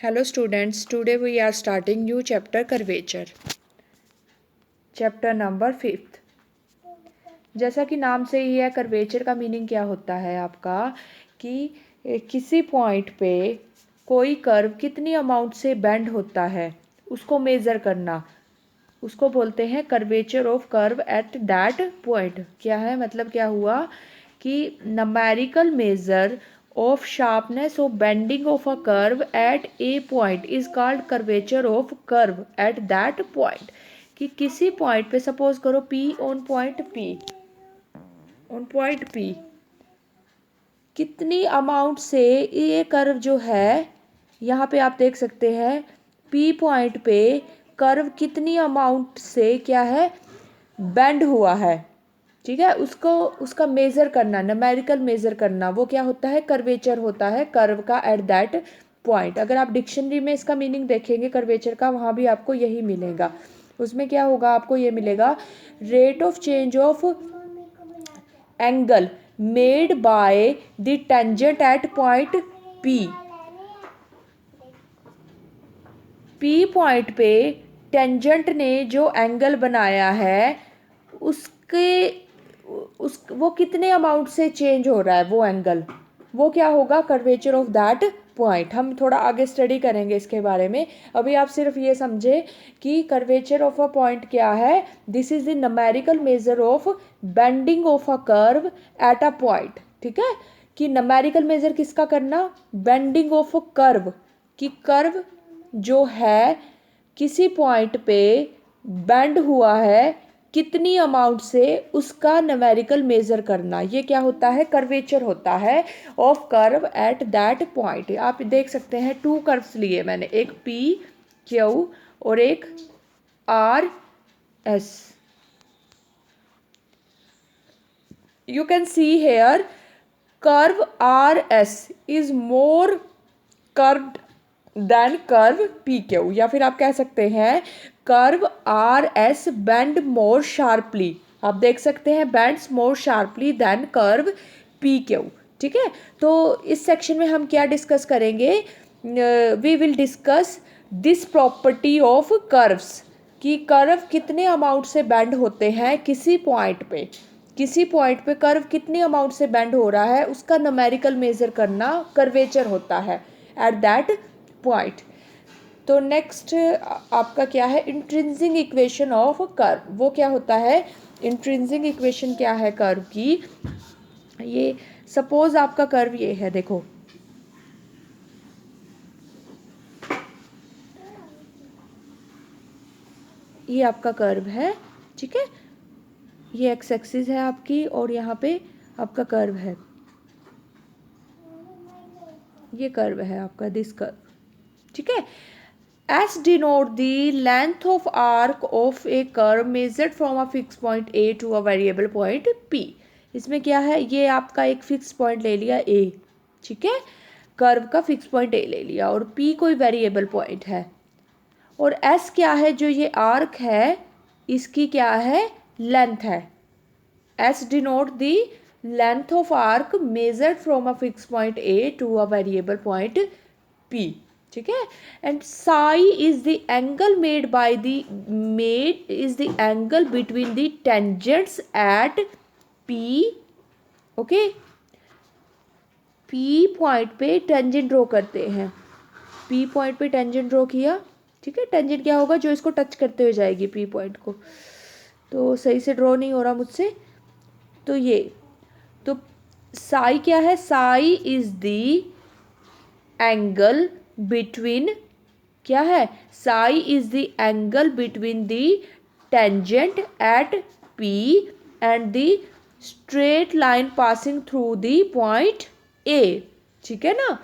Hello students, today we are starting new chapter curvature. Chapter number 5th. जैसा कि नाम से ही है, कर्वेचर का मीनिंग क्या होता है आपका कि किसी पॉइंट पे कोई कर्व कितनी अमाउंट से बेंड होता है उसको मेज़र करना, उसको बोलते हैं curvature of curve at that point. क्या है मतलब, क्या हुआ कि numerical measure of sharpness of bending of a curve at a point is called curvature of curve at that point। कि किसी पॉइंट पे सपोज करो P ऑन पॉइंट P कितनी अमाउंट से ये कर्व जो है, यहाँ पे आप देख सकते हैं P पॉइंट पे कर्व कितनी अमाउंट से क्या है बेंड हुआ है, ठीक है। उसको उसका मेज़र करना, न्यूमेरिकल मेज़र करना, वो क्या होता है, कर्वेचर होता है कर्व का एट दैट पॉइंट। अगर आप डिक्शनरी में इसका मीनिंग देखेंगे कर्वेचर का, वहाँ भी आपको यही मिलेगा। उसमें क्या होगा, आपको ये मिलेगा rate of change of angle made by the tangent at point P point पे टेंजेंट ने जो एंगल बनाया है वो कितने अमाउंट से चेंज हो रहा है वो एंगल, वो क्या होगा, कर्वेचर ऑफ दैट पॉइंट। हम थोड़ा आगे स्टडी करेंगे इसके बारे में। अभी आप सिर्फ ये समझे कि कर्वेचर ऑफ अ पॉइंट क्या है। This is the numerical measure of bending of a curve at a point, ठीक है। कि न्यूमेरिकल मेजर किसका करना, बेंडिंग ऑफ अ कर्व, कि कर्व जो है किसी पॉइंट पे बेंड हुआ है कितनी अमाउंट से, उसका न्यूमेरिकल मेजर करना, ये क्या होता है, कर्वेचर होता है of curve at that point. आप देख सकते हैं टू कर्व्स लिए मैंने, एक पी क्यू और एक R S. You can see here curve R S is more curved than curve P Q, या फिर आप कह सकते हैं curve R S bend more sharply. आप देख सकते हैं bends more sharply than curve P Q, ठीक है। तो इस सेक्शन में हम क्या डिस्कस करेंगे, we will discuss this property of curves, कि कर्व कितने अमाउंट से बेंड होते हैं किसी पॉइंट पे, किसी पॉइंट पे कर्व कितनी अमाउंट से बेंड हो रहा है उसका न्यूमेरिकल मेजर करना कर्वेचर होता है एट दैट पॉइंट। तो नेक्स्ट आपका क्या है, इंट्रिंसिक इक्वेशन ऑफ कर्व। वो क्या होता है, इंट्रिंसिक इक्वेशन क्या है कर्व की, ये सपोज आपका कर्व ये है, देखो ये आपका कर्व है, ठीक है। ये एक्स एक्सिस है आपकी और यहाँ पे आपका कर्व है, ये कर्व है आपका, दिस कर्व, ठीक है। S denote the length of arc of a curve measured from a fixed point A to a variable point P। इसमें क्या है, ये आपका एक फिक्स पॉइंट ले लिया A, ठीक है, कर्व का फिक्स पॉइंट A ले लिया और P कोई वेरिएबल पॉइंट है, और S क्या है, जो ये आर्क है इसकी क्या है, लेंथ है। S denote the length of arc measured from a fixed point A to a variable point P, ठीक है। And psi is the angle is the angle between the tangents eight P, okay. P point पे tangent draw करते हैं, P point पे tangent draw किया, ठीक है। Tangent क्या होगा, जो इसको टच करते हुए जाएगी पी पॉइंट को। तो सही से ड्रॉ नहीं हो रहा मुझसे, तो ये, तो साई क्या है, Sai is the angle between, क्या है, Sai is the angle between the tangent at P and the straight line passing through the point ए, ठीक है ना।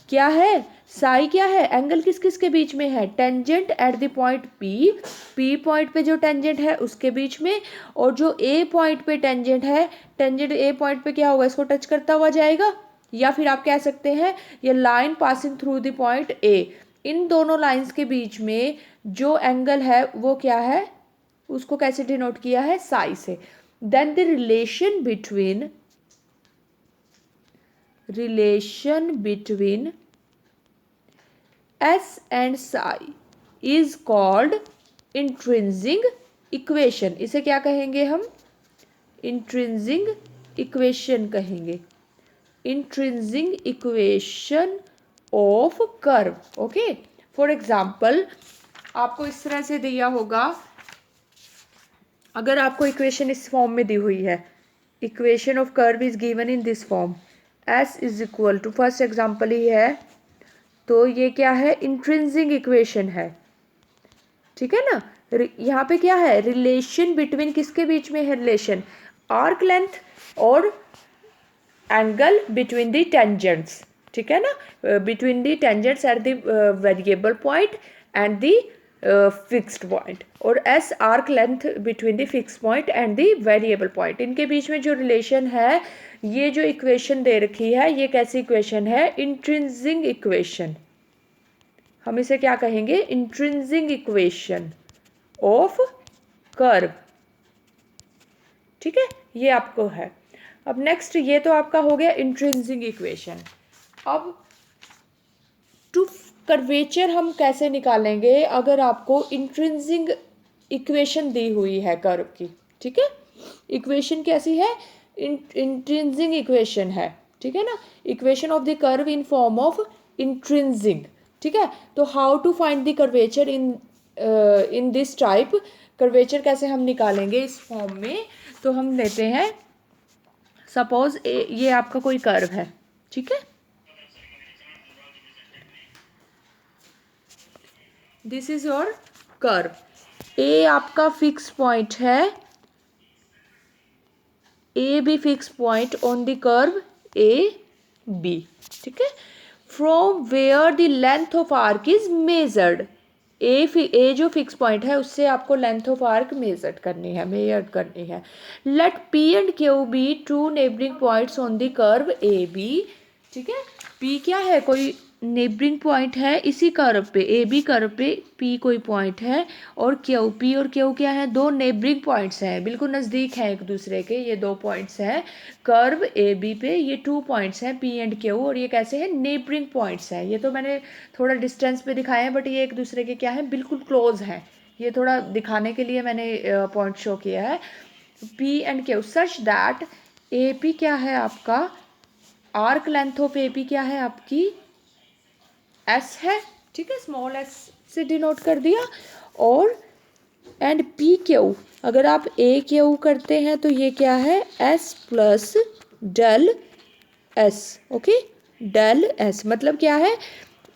क्या है, साई क्या है, एंगल किस किस के बीच में है, tangent at the point P, P point पे जो टेंजेंट है उसके बीच में, और जो ए पॉइंट पे टेंजेंट है, टेंजेंट ए पॉइंट पे क्या होगा, इसको टच करता हुआ जाएगा, या फिर आप कह सकते हैं ये line passing through the point A. इन दोनों लाइंस के बीच में जो एंगल है वो क्या है, उसको कैसे डिनोट किया है, साई से। Then the relation between S and psi is called intrinsic equation. इसे क्या कहेंगे हम? इंट्रिंसिक इक्वेशन कहेंगे। Intrinsic equation of curve. Okay, for example आपको इस तरह से दिया होगा, अगर आपको इक्वेशन इस फॉर्म में दी हुई है, equation of curve is given in this form, S is equal to, first example ही है, तो ये क्या है? इंट्रिंसिक इक्वेशन है, ठीक है ना। यहाँ पे क्या है? रिलेशन बिटवीन, किसके बीच में है रिलेशन? आर्क लेंथ और एंगल बिटवीन द टेंजेंट्स, ठीक है ना, between the tangents at the variable point and the fixed point, और S arc length between the fixed point and the variable point. इनके बीच में जो रिलेशन है, ये जो इक्वेशन दे रखी है, ये कैसी इक्वेशन है? Intrinsic equation. हम इसे क्या कहेंगे? इंट्रिंसिक इक्वेशन ऑफ कर्व, ठीक है, ये आपको है। अब नेक्स्ट, ये तो आपका हो गया इंट्रिंसिक इक्वेशन। अब टू कर्वेचर हम कैसे निकालेंगे अगर आपको इंट्रिंसिक इक्वेशन दी हुई है कर्व की, ठीक है। इक्वेशन कैसी है? इंट्रिंसिक इक्वेशन है, ठीक है ना। Equation of the curve in form of intrinsic, ठीक है। तो how to find the curvature in this type? Curvature कैसे हम निकालेंगे इस फॉर्म में? तो हम लेते हैं, सपोज ये आपका कोई कर्व है, ठीक है, this is your curve. A आपका फिक्स पॉइंट है, A B fix point on the curve A B, ठीक है। From where the length of arc is measured, A जो फिक्स पॉइंट है उससे आपको लेंथ ऑफ आर्क मेजर करनी है। Let P and Q be two neighbouring points on the curve A B, ठीक है। पी क्या है? कोई नेबरिंग पॉइंट है इसी कर्व पे, ए बी कर्व पे पी कोई पॉइंट है, और क्यू, पी और क्यू क्या है? दो नेबरिंग पॉइंट्स हैं, बिल्कुल नज़दीक हैं एक दूसरे के, ये दो पॉइंट्स हैं कर्व ए बी पे, ये 2 पॉइंट्स हैं पी एंड क्यू, और ये कैसे हैं? नेबरिंग पॉइंट्स हैं। ये तो मैंने थोड़ा डिस्टेंस पे दिखाया है, बट ये एक दूसरे के क्या है? बिल्कुल क्लोज हैं। ये थोड़ा दिखाने के लिए मैंने पॉइंट शो किया है। P and Q such that A P क्या है आपका? Arc length of A P क्या है आपकी? एस है, ठीक है, स्मॉल एस से डिनोट कर दिया। और एंड पी क्यू, अगर आप ए क्यू करते हैं तो ये क्या है? S plus del S, okay, del S मतलब क्या है?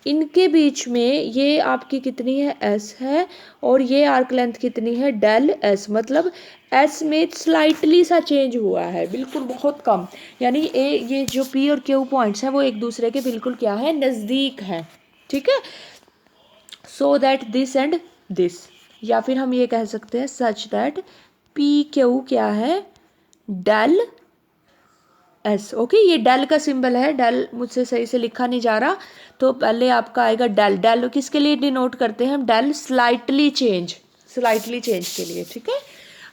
इनके बीच में ये आपकी कितनी है? एस है, और ये आर्क लेंथ कितनी है? डेल एस, मतलब एस में स्लाइटली सा चेंज हुआ है, बिल्कुल बहुत कम, यानी ये जो पी और क्यू पॉइंट्स हैं वो एक दूसरे के बिल्कुल क्या है? नज़दीक हैं, ठीक है। So that this and this, या फिर हम ये कह सकते हैं सच दैट पी क्यू क्या है? Del S, okay. ये डेल का सिंबल है, डेल मुझसे सही से लिखा नहीं जा रहा, तो पहले आपका आएगा डेल। डेल किसके लिए डिनोट करते हैं हम? डेल स्लाइटली चेंज के लिए, ठीक है।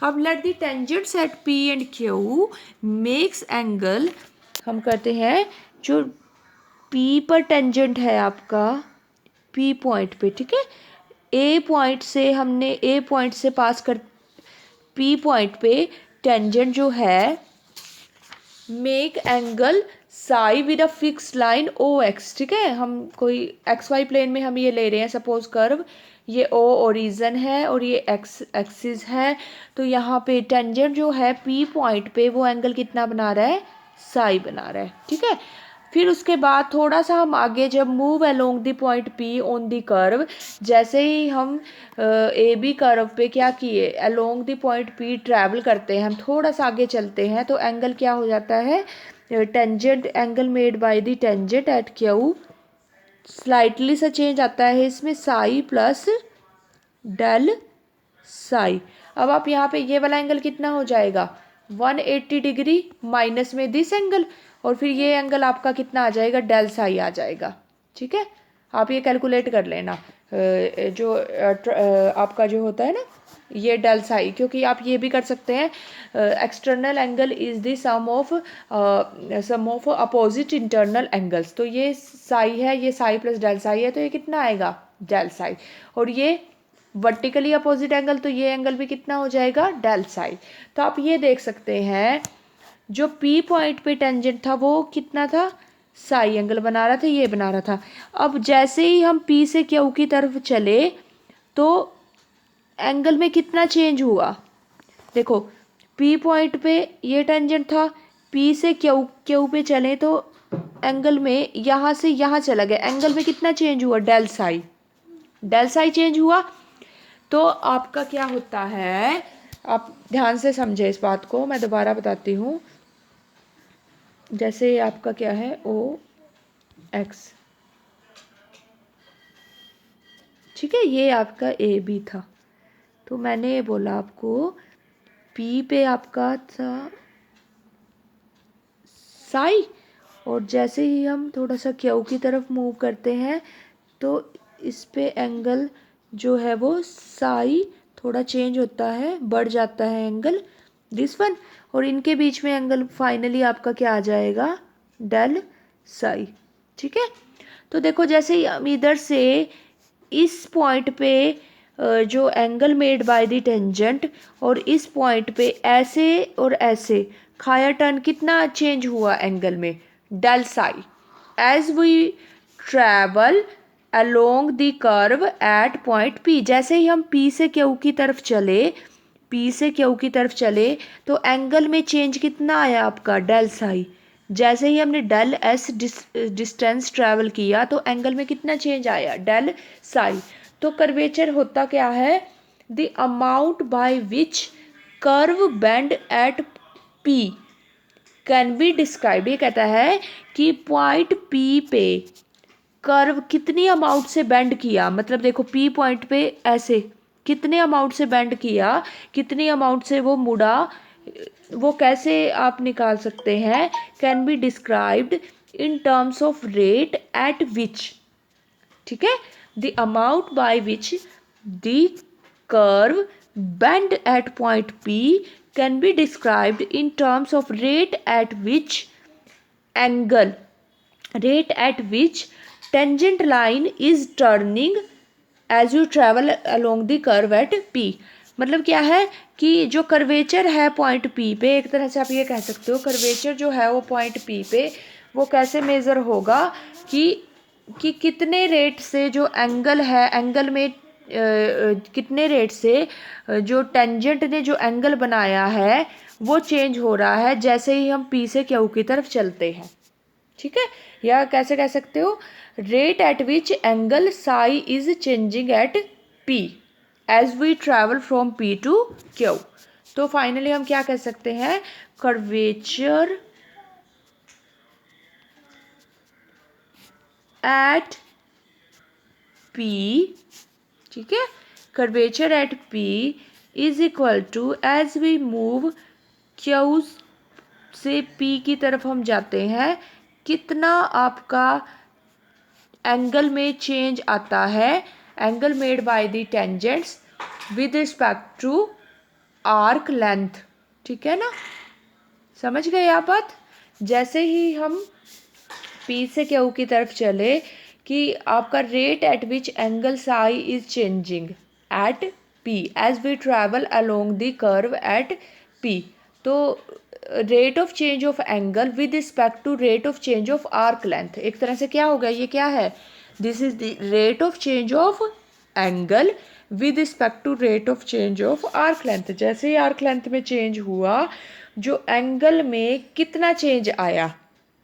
अब let the tangents eight P and Q makes angle, हम कहते हैं जो पी पर टेंजेंट है आपका, पी पॉइंट पे, ठीक है, ए पॉइंट से हमने ए पॉइंट से पास कर, पी पॉइंट पे टेंजेंट जो है, make angle psi with a fix line O X, ठीक है। हम कोई एक्स वाई प्लेन में हम ये ले रहे हैं, सपोज कर्व, ये ओ ओरिजन है और ये एक्स एक्सिस है, तो यहाँ पे टेंजेंट जो है पी पॉइंट पे वो एंगल कितना बना रहा है? साई बना रहा है, ठीक है। फिर उसके बाद थोड़ा सा हम आगे जब move along the point P on the curve, जैसे ही हम ए बी कर्व पे क्या किए? Along the point P travel करते हैं, हम थोड़ा सा आगे चलते हैं, तो एंगल क्या हो जाता है? Tangent angle made by the tangent at Q slightly सा चेंज आता है इसमें, साई प्लस डेल साई। अब आप यहाँ पे ये वाला एंगल कितना हो जाएगा? 180 डिग्री माइनस में दिस एंगल, और फिर ये एंगल आपका कितना आ जाएगा? डेल साई आ जाएगा, ठीक है। आप ये कैलकुलेट कर लेना। जो आपका जो होता है ना ये डेल साई, क्योंकि आप ये भी कर सकते हैं external angle is the sum of opposite internal angles. तो ये साई है, ये साई प्लस डेल साई है, तो ये कितना आएगा डेल साई। और ये वर्टिकली अपोजिट एंगल, तो ये एंगल भी कितना हो जाएगा डेल साई। तो आप ये देख सकते हैं जो पी पॉइंट पे टेंजेंट था वो कितना था, साई एंगल बना रहा था, ये बना रहा था। अब जैसे ही हम पी से क्यू की तरफ चले तो एंगल में कितना चेंज हुआ, देखो पी पॉइंट पे ये टेंजेंट था, पी से क्यू क्यू पे चले तो एंगल में यहाँ से यहाँ चला गया, एंगल में कितना चेंज हुआ, del psi, del psi change हुआ। तो आपका क्या होता है, आप ध्यान से समझे इस बात को, मैं दोबारा बताती हूँ। जैसे आपका क्या है ओ एक्स, ठीक है, ये आपका ए बी था। तो मैंने ये बोला आपको पी पे आपका था साई, और जैसे ही हम थोड़ा सा क्यू की तरफ मूव करते हैं तो इस पे एंगल जो है वो साई थोड़ा चेंज होता है, बढ़ जाता है एंगल दिस वन, और इनके बीच में एंगल फाइनली आपका क्या आ जाएगा, डेल साई। ठीक है, तो देखो जैसे ही हम इधर से इस पॉइंट पे जो angle made by the tangent और इस पॉइंट पे ऐसे और ऐसे खाया टर्न कितना चेंज हुआ एंगल में, del psi. As we travel along the curve at point P, जैसे ही हम पी से क्यू की तरफ चले, पी से क्यू की तरफ चले तो एंगल में चेंज कितना आया आपका, डेल साई। जैसे ही हमने डेल एस डिस्टेंस ट्रैवल किया तो एंगल में कितना चेंज आया, डेल साई। तो कर्वेचर होता क्या है, the amount by which curve bend at P can be describe. ये कहता है कि पॉइंट पी पे कर्व कितनी अमाउंट से बेंड किया, मतलब देखो पी पॉइंट पे ऐसे कितने अमाउंट से बेंड किया, कितनी अमाउंट से वो मुड़ा, वो कैसे आप निकाल सकते हैं, can be described in terms of rate at which, ठीक है, the amount by which the curve bend at point P can be described in terms of rate at which angle, rate at which tangent line is turning as you travel along the curve at P। मतलब क्या है कि जो curvature है point P पे, एक तरह से आप ये कह सकते हो कर्वेचर जो है वो पॉइंट P पे वो कैसे मेज़र होगा कि कितने रेट से जो एंगल है, एंगल में कितने रेट से जो टेंजेंट ने जो एंगल बनाया है वो चेंज हो रहा है जैसे ही हम P से Q की तरफ चलते हैं। ठीक है, या कैसे कह सकते हो, rate at which angle psi is changing at P as we travel from P to Q. तो फाइनली हम क्या कह सकते हैं, कर्वेचर एट पी, ठीक है, curvature at P is equal to as we move Q से पी की तरफ हम जाते हैं कितना आपका एंगल में चेंज आता है, angle made by the tangents with respect to arc length. ठीक है ना, समझ गए आप बात। जैसे ही हम पी से क्यू की तरफ चले कि आपका rate at which angle psi is changing at P as we travel along the curve at P, तो rate of change of angle with respect to rate of change of arc length. एक तरह से क्या होगा, ये क्या है, this is the rate of change of angle with respect to rate of change of arc length. जैसे ही आर्क लेंथ में चेंज हुआ जो एंगल में कितना चेंज आया,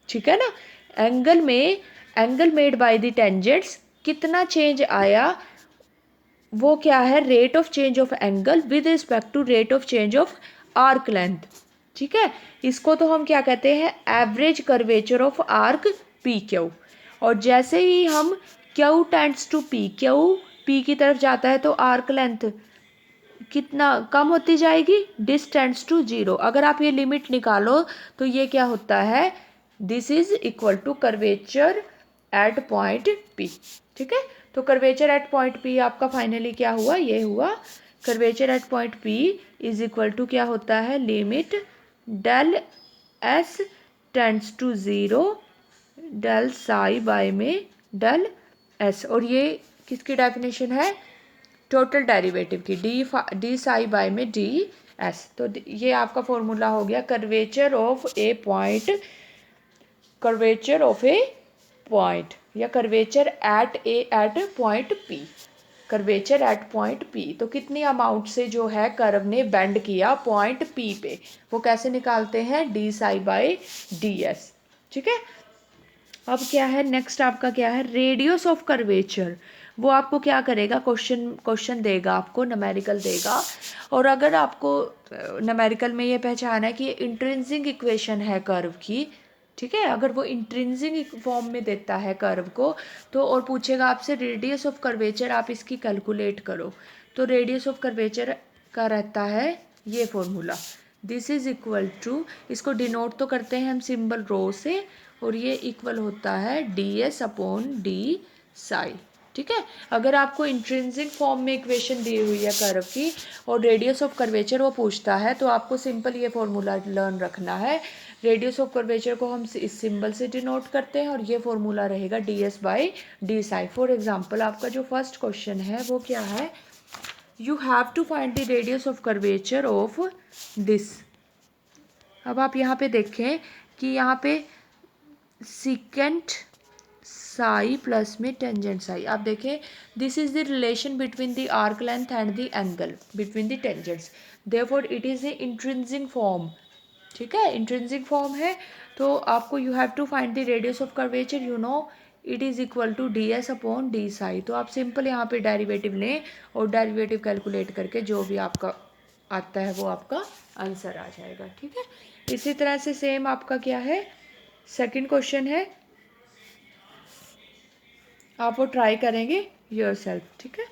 ठीक है ना, एंगल में angle made by the tangents कितना चेंज आया, वो क्या है, rate of change of angle with respect to rate of change of arc length. ठीक है, इसको तो हम क्या कहते हैं, average curvature of arc P Q. और जैसे ही हम Q tends to P, Q P की तरफ जाता है तो आर्क लेंथ कितना कम होती जाएगी, डिस्टेंस टू जीरो। अगर आप ये लिमिट निकालो तो ये क्या होता है, this is equal to curvature at point P. ठीक है। तो कर्वेचर एट पॉइंट पी आपका फाइनली क्या हुआ, ये हुआ curvature at point P is equal to क्या होता है, limit del s tends to zero del psi by में डेल एस, और ये किसकी डेफिनेशन है, टोटल डेरिवेटिव की, डी साई बाय में डी एस। तो ये आपका फॉर्मूला हो गया curvature of a point, curvature of a point या curvature at a at point P, curvature at point P. तो कितनी अमाउंट से जो है कर्व ने बेंड किया पॉइंट पी पे, वो कैसे निकालते हैं, d psi by d s. ठीक है। अब क्या है नेक्स्ट आपका, क्या है रेडियस ऑफ कर्वेचर। वो आपको क्या करेगा, क्वेश्चन देगा आपको, न्यूमेरिकल देगा, और अगर आपको न्यूमेरिकल में ये पहचाना है कि ये इंट्रिंसिक इक्वेशन है कर्व की, ठीक है, अगर वो इंट्रिंसिक फॉर्म में देता है कर्व को, तो और पूछेगा आपसे रेडियस ऑफ कर्वेचर, आप इसकी कैलकुलेट करो। तो रेडियस ऑफ कर्वेचर का रहता है ये formula, this is equal to, इसको डिनोट तो करते हैं हम सिंबल रो से, और ये इक्वल होता है D s upon d Sai. ठीक है। अगर आपको इंट्रिंसिक फॉर्म में इक्वेशन दी हुई है कर्व की और रेडियस ऑफ कर्वेचर वो पूछता है, तो आपको सिंपल ये फॉर्मूला लर्न रखना है। रेडियस ऑफ कर्वेचर को हम इस सिंबल से डिनोट करते हैं, और ये फॉर्मूला रहेगा d s by d psi. For example आपका जो फर्स्ट क्वेश्चन है वो क्या है, you have to find the radius of curvature of this. अब आप यहाँ पे देखें कि यहाँ पे सीकेंट साई प्लस में टेंजेंट साई, आप देखें this is the relation between the arc length and the angle between the tangents, therefore it is a intrinsic form. ठीक है, इंट्रिंसिक फॉर्म है। तो आपको you have to find the radius of curvature, you know it is equal to d s upon d psi. तो आप simple यहाँ पे derivative लें और डेरिवेटिव कैलकुलेट करके जो भी आपका आता है वो आपका आंसर आ जाएगा। ठीक है। इसी तरह से सेम आपका क्या है, सेकंड क्वेश्चन है, आप वो ट्राई करेंगे योरसेल्फ। ठीक है।